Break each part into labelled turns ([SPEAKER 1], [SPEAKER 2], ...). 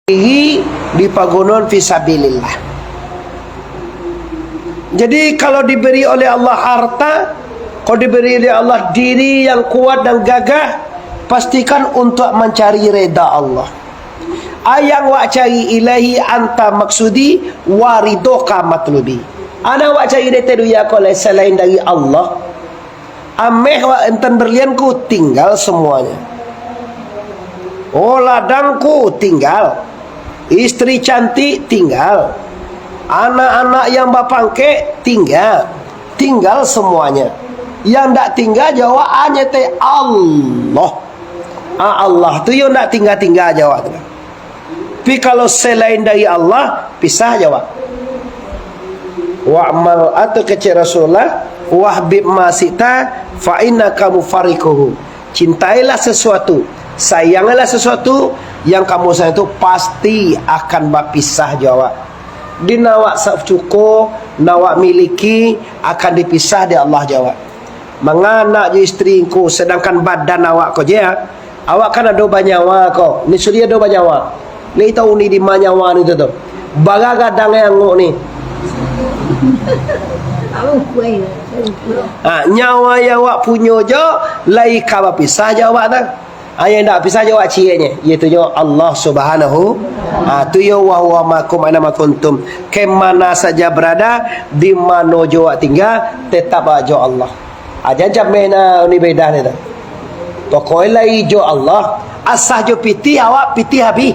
[SPEAKER 1] diri di pagunon fisabilillah. Jadi kalau diberi oleh Allah harta, kalau diberi oleh Allah diri yang kuat dan gagah, pastikan untuk mencari reda Allah. Ayang wak cari ilahi anta maksudi waridoka matlubi. Ana wak cari detedu ya koleh selain dari Allah. Ameh wak enten berlianku tinggal semuanya. Oh ladangku tinggal, istri cantik tinggal, anak-anak yang bapangke tinggal semuanya. Yang tak tinggal jawabannya teh Allah. Allah tu yang tak tinggal jawab tu. Tapi kalau selain dari Allah pisah jawab. Wa'mal atau kecil Rasulullah wahbib masita fa innaka mufarikuhu. Cintailah sesuatu, sayanglah sesuatu yang kamu sayang itu pasti akan berpisah jawab. Di nawak cukup, nawak miliki akan dipisah di Allah jawab. Menganak je isteriku sedangkan badan awak kau je, awak kan ada banyawa kau. Ni sudah ada banyawa. Ni tahu ni di manyawa ni tu. Bagagadang yang ngok ni. Nyawa yang awak punya je lai kau pisah jawab tak? Yang tak pisah jawab cianya, iaitu Allah Subhanahu. Tu ya wa huwa makum aina makuntum. Kemana saja berada, di mana jawab tinggal, tetap aja Allah. Jangan mena ni beda ni dah. Pokoknya ijo Allah. Asah jo piti awak piti habis.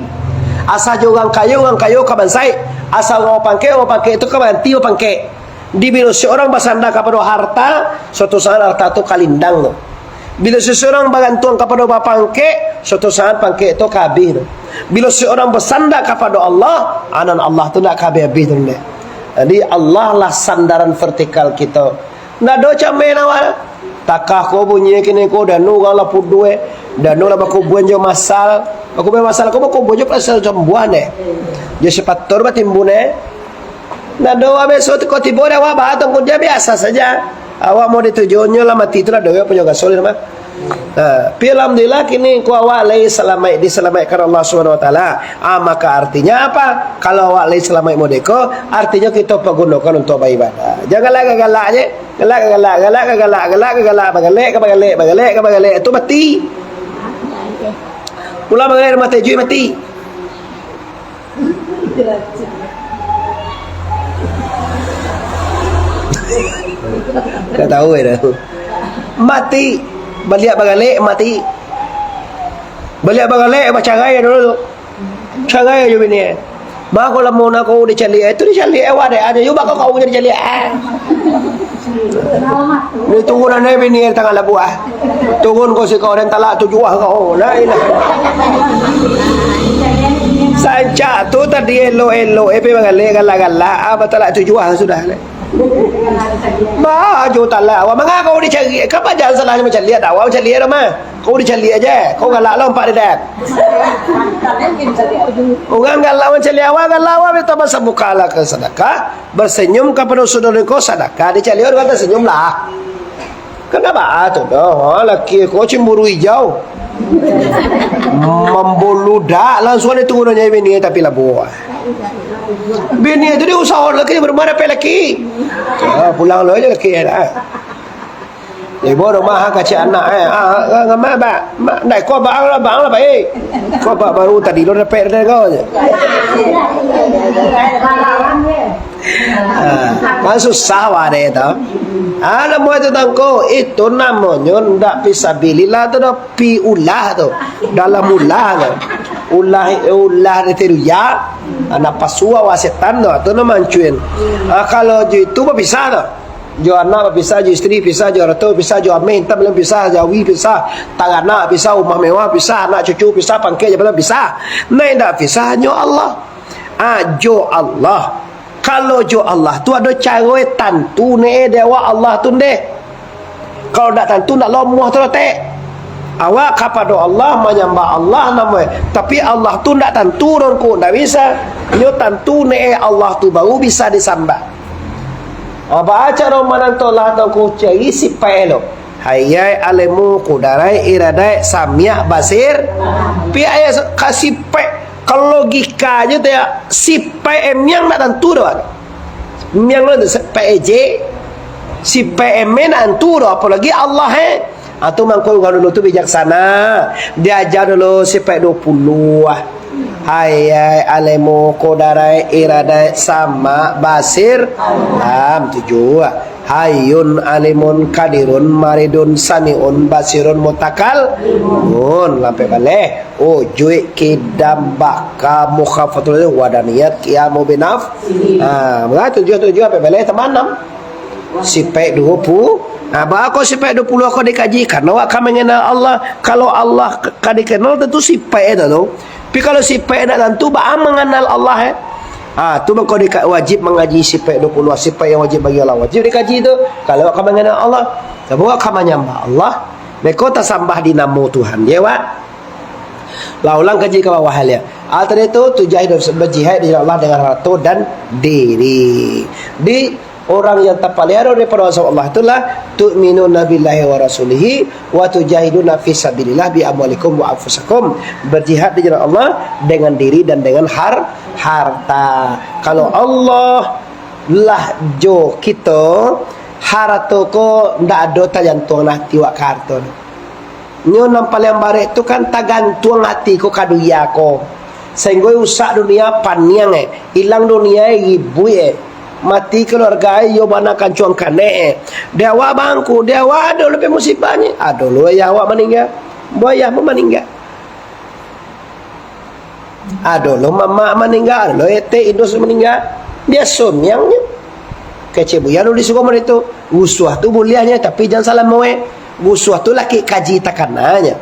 [SPEAKER 1] Asah jo orang kayu kaban sai. Asal orang pangke itu kaban tio pangke. Di bila seorang bersandar kepada harta, suatu saat harta itu kalindang tu. Bila seseorang bergantung kepada bapangke, suatu saat pangke itu kabih tu. Bila seorang bersandar kepada Allah, anan Allah tu nak kabih habis tu. Jadi Allah lah sandaran vertikal kita. Nak doca main awal takah ko bunyi kini ko danu kalau pudue danu lah baku buanjo masal aku be masal ko baku buanjo pasal jambuan je sepator batimbune nak doa besok ko tibo dah wa ba tong kunja biasa saja awak mau ditujuannya lah mati itulah doa punya gasol mah. Tapi alhamdulillah kini ku awak lai diselamatkan Allah Subhanahu wa taala. Maka artinya apa? Kalau awak lai selamat modeko, artinya kita pergunakan untuk beribadah. Janganlah galak je. Galak itu mati. Pula bagalek mati jui mati. Dah tahu dah. Mati. Balik bagalek mati. Balik bagalek baca gaya dulu. Cagai je bini. Ba ko lamon ako di cali itu di cali awak deh ada juga kau punya di cali Ni tunggu na bini tengah labu Tunggu ko si kau dan talak tujuh kau. La ilaha. Sanca tu tadi elo epe bagalek galak apa talak tujuh sudah. Baju talak awak mengapa kau dicari kenapa jangan salahnya macam lihat awak macam lihat mah kau dicari aja kau galak lompat dekat orang galak macam lihat awak galak awak betul masa bukalah ke sedekah bersenyum kepada saudara kau sedekah dicari orang kata senyum lah kenapa tu dah laki kau cemburu hijau membuludak langsung dia tunggu nanya bini tapi lah buah bini itu dia usaha lelaki bermana pe lelaki pulang lo aja lelaki ibu rumah kacik anak ngama ba dai ko bang lah baik ko baru tadi lo dapat dah kau je susah wadah itu ada mau itu tangko itu namanya ndak fisabilillah tu dah pi ulah tu dalam ulah tu ulah itu ya anak pasua wasetan tu nama cuin kalau itu bisa tu jo anak bisa jo isteri bisa jo ratu bisa jo amin tak belum bisa jawi bisa tang anak bisa rumah mewah bisa anak cucu bisa pangke je belum bisa naik tak bisa hanya Allah jo Allah. Kalau jo Allah tu ada cara tantu ni dewa Allah tu deh. Kalau tak tantu nak lomoh tu tek. Awak kepada Allah menyembah Allah nama. Tapi Allah tu tak tantu don ku tak bisa. Nyo tantu ni Allah tu baru bisa disembah. Apa cara menantu Allah tu ku cari sipai lo. Hayai alemu kudarai iradai samia basir. Pi ayat kasih pe Kalau logika je dia si PM yang nak tentu dah. Yang lain PJ si PM nak tentu dah, apalagi Allah tu mangkul dulu tu bijaksana. Dia ajar dulu si P20 Hai alemu kodarai iradai sama basir tujuh hayun alimun kadirun maridun samiun basirun mutakal lampai balik ujui kidam baka mukhafatul wadaniyat qiyamu binaf tujuh sampai balik teman si P20 aku si P20 aku dikaji karena awak mengenal Allah. Kalau Allah kau dikenal tentu si P itu tu. Tapi kalau si P nak tentu baam mengenal Allah tu kau wajib mengaji si P20 si P yang wajib bagi Allah wajib dikaji tu. Kalau kau mengenal Allah, sebab kau menyembah Allah, mereka tak sembah di nama Tuhan dia lah ulang kaji ke bawah halnya. Tadi itu tujuh berjihad di Allah dengan harta dan diri. Di orang yang terpelihara daripada Allah itulah tu'minuna billahi wa rasulihi wa tujahiduna fi sabilillah bi amwalikum wa anfusakum, berjihad di jalan Allah dengan diri dan dengan harta. Kalau Allah lah jo kita harta ko ndak ada tergantung hati wa kartu. Nyo nampal yang bare itu kan tergantung hati ko kaduya ko. Sehingga usak dunia paniang hilang dunia ibu mati keluarga yo banakan cuang kane dia awak bangku dia awak ada lebih musibahnya ada lu ya awak meninggal boyah meninggal ada lu mama meninggal lu ete indus meninggal dia somyangnya kecebuya lu disuruh itu usuah tu mulianya tapi jangan salah moe usuah tu laki kaji takananya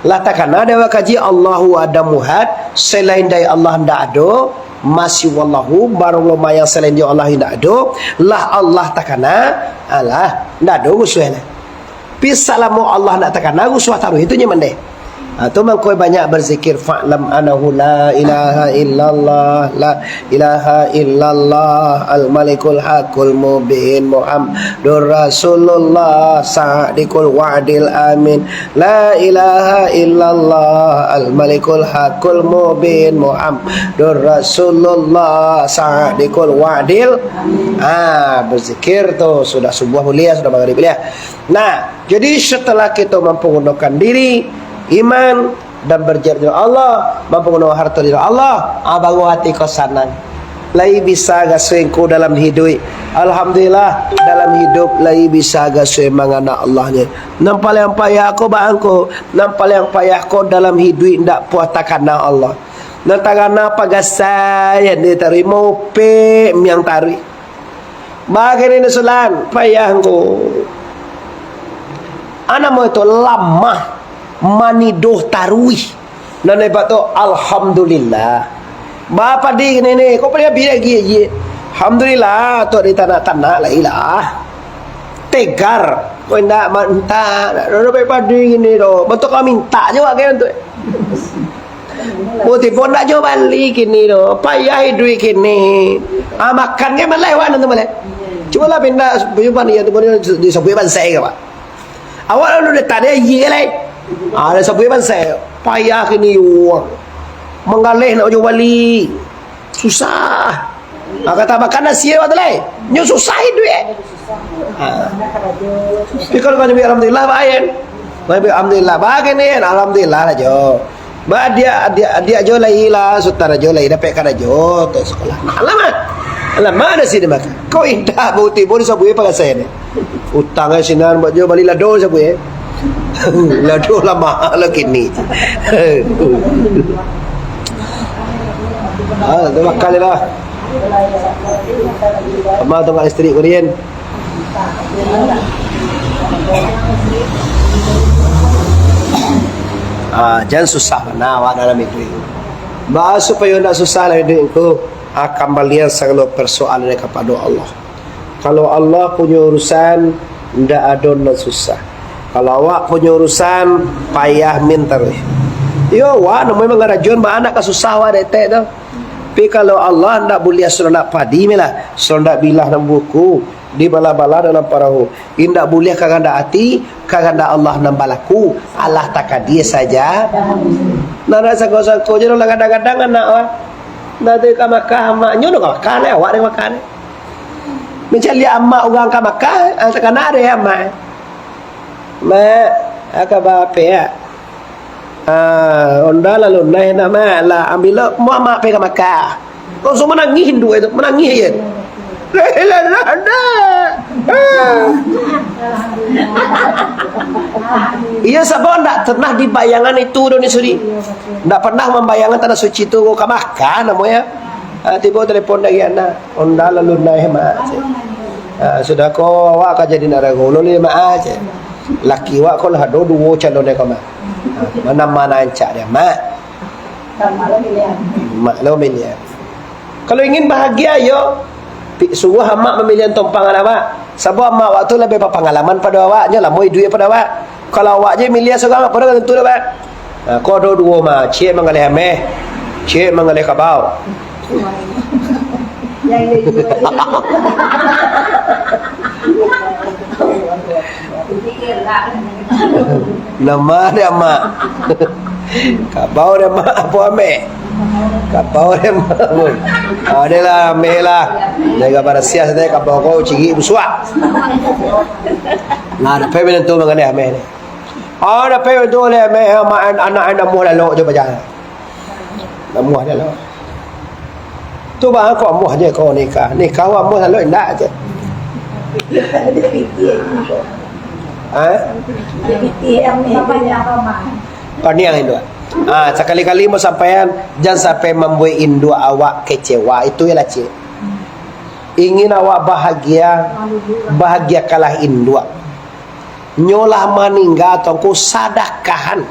[SPEAKER 1] lah takana dewa kaji Allahu ada muhad selain dari Allah ndak ada masih wallahu barang lama yang selain dia Allah tidak ada lah Allah takana Allah tidak ada usuh lah pisalamu Allah nak takana usuh taruh itu nyaman deh tu mangkoi banyak berzikir fa'lam anahu la ilaha illallah la ilaha illallah al malikul hakul mubin muhammadur rasulullah sadiqul wa'dil amin la ilaha illallah al malikul hakul mubin muhammadur rasulullah sadiqul wa'dil berzikir tu sudah subuh mulia sudah maghrib mulia. Nah jadi setelah kita mempergunakan diri iman dan berjaya Allah mampu menawa harta dari Allah baru hati kau senang lai bisa gasengku dalam hidup alhamdulillah dalam hidup lai bisa gaseng mangana Allahnya nampal yang payah aku bangku nampal yang payah kau dalam hidup ndak puas takana Allah nantakana pagasay ni terima pe yang tari bagini nusulan payah aku ana mo itu lama manidoh taruih dan hebat tu alhamdulillah bapa di ni kau pernah biar lagi alhamdulillah tu di tanah-tanah lah tegar kau ndak minta nak bapa di ni do betul kau minta je kan tu putih pun nak jo balik kini do payah duit kini makan ke melewat tu boleh cuma lah pindah bukan dia tu boleh di sebuah bangsa ke pak awak lalu dah tadi ye lai ada sebuah saya payah kini uang mengalih nak jual balik susah kata makan nasi waktu lain nyo susah duit tapi kalau kau nyebut alhamdulillah bayan alhamdulillah bagini alhamdulillah lah jo dia jo lai lah sutara jo lai dapat kada jo tu sekolah alamak ada sini makan kau indah bukti boleh sebuah pakai saya ni utangnya sinan buat jo balik lado sebuah lado lama lagi ni tu makan lah sama tu kat isteri Korean jangan susah mana awak dalam hidup bahas supaya tak susah dalam hidup itu akan melihat segala persoalan kepada Allah. Kalau Allah punya urusan tidak ada yang susah. Kalau awak punya urusan payah minta yo awak memang ngarajon ba anak kasusah awak detek tu. Tapi kalau Allah ndak boleh suruh nak padi melah, suruh ndak bilah dalam buku. di bala-bala dalam perahu. Indak boleh kaganda hati, kaganda Allah nambalaku. Allah takkan dia saja. Nana sangko-sangko je lah kadang-kadang anak awak. Nanti ka Makkah maknyo nak makan le awak dengan makan. Mencari amak orang ka Makkah, takkan ada ya amak. Mak akaba pe ya. Onda lalu naik nama lah ambil mak mak pe ka Makkah. Kau semua menangis Hindu itu, menangis ya. Iya sabon tak pernah di bayangan itu Doni Suri. Tak pernah membayangkan tanah suci itu ke Makkah namanya. Tiba telepon lagi anak. Onda lalu naik mak. Sudah kau awak akan jadi narago lalu mak aja. Laki awak kau lah dua calon kau mak. Mana-mana ancak dia mak. Mak lo miliar. Kalau ingin bahagia yo sungguh amak memilih tompangan awak. Sebab amak waktu lebih berpengalaman pada awaknya lah moi duit pada awak. Kalau awak je milih seorang pada tentu dah. Kau dua mah, cik mengalih ameh, cik mengalih kabau. Nama dia mak. Kabau dia mak apa ameh? Kapau dia mak. Ada lah ameh lah. Jaga pada sias dia kapau kau cigi busuk. Nah, dapat menentu mengalih ameh ni. Dapat menentu oleh ameh anak-anak muh lalu je berjalan. Muh dia lalu. Tu bah kau muh je kau nikah. Nikah awak muh lalu endak je. Paniang itu. Sekali-kali mau sampaian jangan sampai membuat induk awak kecewa. Itu ialah cik. Ingin awak bahagia, bahagia kalah induk. Nyolah meninggal atau ku sadakahan,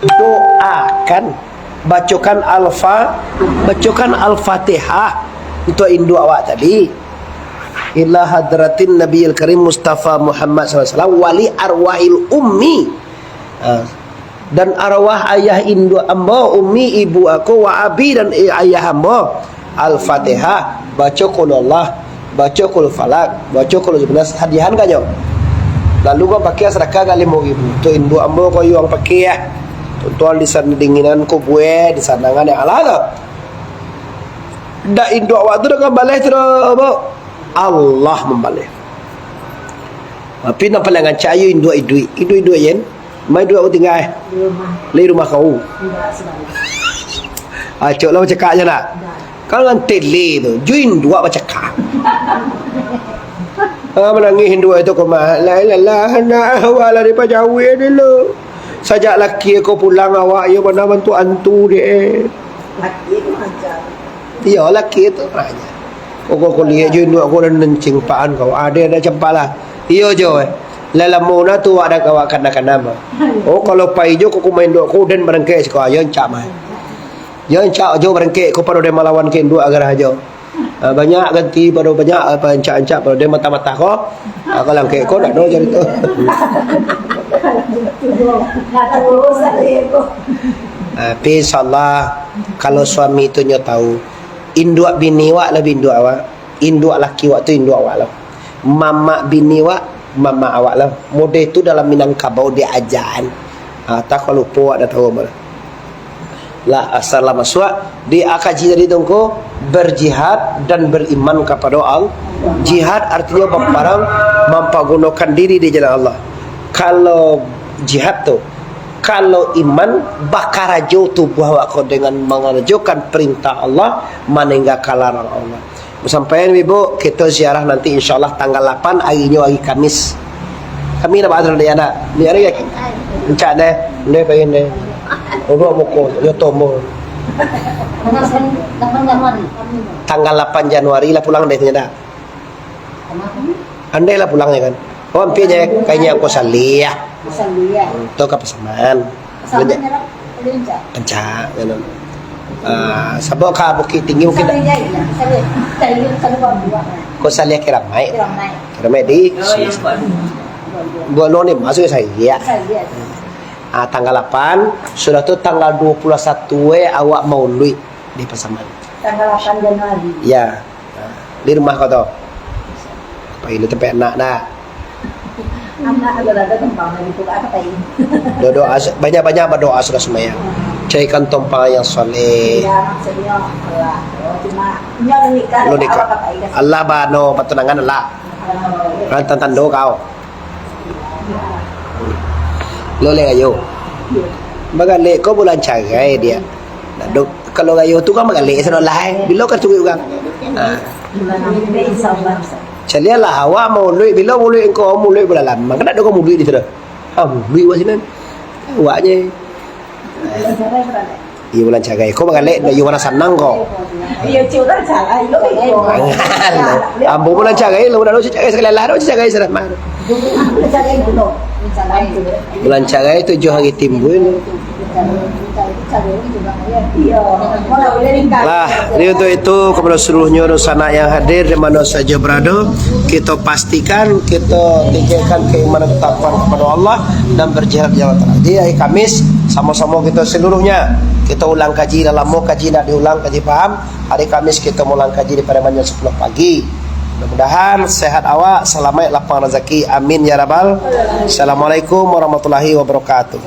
[SPEAKER 1] doakan, bacakan al-fatihah untuk induk awak tadi. Ila hadratin Nabiyil Karim Mustafa Muhammad SAW wali arwahil ummi. Dan arwah ayah induk hamba, ummi ibu aku, wa abi dan ayah hamba. Al-Fatihah, baca qul Allah, baca qul falak, baca qul nas hadiahan kanyo. Lalu gua pakai sedekah kali 5,000. Tu induk hamba kau yang pakai ya. Tuan di sana dinginan ku buat di sanangan yang ala. Dak induk awak tu dak balai tu apa? Allah membalai. Tapi nak palangan cayu induk duit yen. Mai duit aku tinggal di rumah kau. Cok lah cakap je nak. Kalau dengan tele tu, juin dua bercakap. Menangis dua itu kau mah. La ilaha nak awak lah daripada jauh dulu. Sajak laki aku pulang awak ya mana bantu antu dia. Laki tu ajar. Ya laki tu ajar. Kau lihat juin dua aku dan nencing paan kau. Ada campak lah. Iya je. Lalam mona tu ada kawak kanak-kanak. Kalau pai jo kau main dua aku dan berengkek sekolah yang cak mah. Yang cak jo berengkek kau pada dia melawan ke dua agar aja. Banyak ganti pada banyak apa encak-encak pada dia mata-mata kau. Kalau ke kau nak do jadi tu. Tapi insyaallah kalau suami tu nyo tahu induk bini wak lebih induk awak. Induk laki wak tu induk awak lah. Mama bini wak mama awak lah. Model itu dalam Minangkabau dia ajaran. Tak kalau lupa ada tahu mana. Lah asal lama suat dia akaji dari tungku berjihad dan beriman kepada Allah. Jihad artinya berperang mempergunakan diri di jalan Allah. Kalau jihad tu, kalau iman bakar rajo tubuh awak kau dengan mengerjakan perintah Allah, meninggalkan larang Allah. Sampai ibu kita ziarah nanti insyaallah tanggal 8 harinya hari Kamis. Kami nak ada dia nak. Ni hari ya. Encak deh, deh pengen deh. Orang moko yo tomo. Tanggal 8 Januari lah pulang deh ternyata. Andai lah pulangnya kan. Oh hampir je kayaknya aku salih. Tu ke pesanan. Encak kan. Sebab ka Bukit Tinggi mungkin kau salih keramai di bulan ni masuk saya tanggal 8 sudah tu tanggal 21 awak mau lui di Pasaman
[SPEAKER 2] tanggal 8 Januari
[SPEAKER 1] ya di rumah kau tu Ini tempat nak dah.
[SPEAKER 2] Anak ada tempang lagi tu apa tadi?
[SPEAKER 1] Doa banyak-banyak berdoa sudah semayang. Carikan tumpang yang soleh.
[SPEAKER 2] Ya, maksudnya cuma nikah.
[SPEAKER 1] Lu nikah. Allah bano patunangan Allah. Rantan tando kau. Lo le ayo. Magale ko bulan cagai dia. Kalau gayo tu kan magale sa lain. Bilo ka tuwi ugang. Chalialah hawa mului bila mului engkau mului bulalan. Maka nak kau mului di sana. Mului wa sini. Awaknya. Iya bulan cagai. Kau magale na yung senang kau.
[SPEAKER 2] Iya ciuran cagai lo.
[SPEAKER 1] Ambo bulan cagai, lo dah cagai sekali lah, cagai sana mah. Bulan cagai 7 hari timbul. Lah, ini untuk itu kepada seluruhnya sana yang hadir di mana saja berada, kita pastikan kita tinggalkan keimanan ketakwaan kepada Allah dan berjihad jalan terang. Di hari Kamis sama-sama kita seluruhnya kita ulang kaji dalam mau kaji nak diulang kaji paham. Hari Kamis kita ulang kaji di pada jam 10 pagi. Mudah-mudahan sehat awak, selamat lapang rezeki. Amin ya rabbal. Assalamualaikum warahmatullahi wabarakatuh.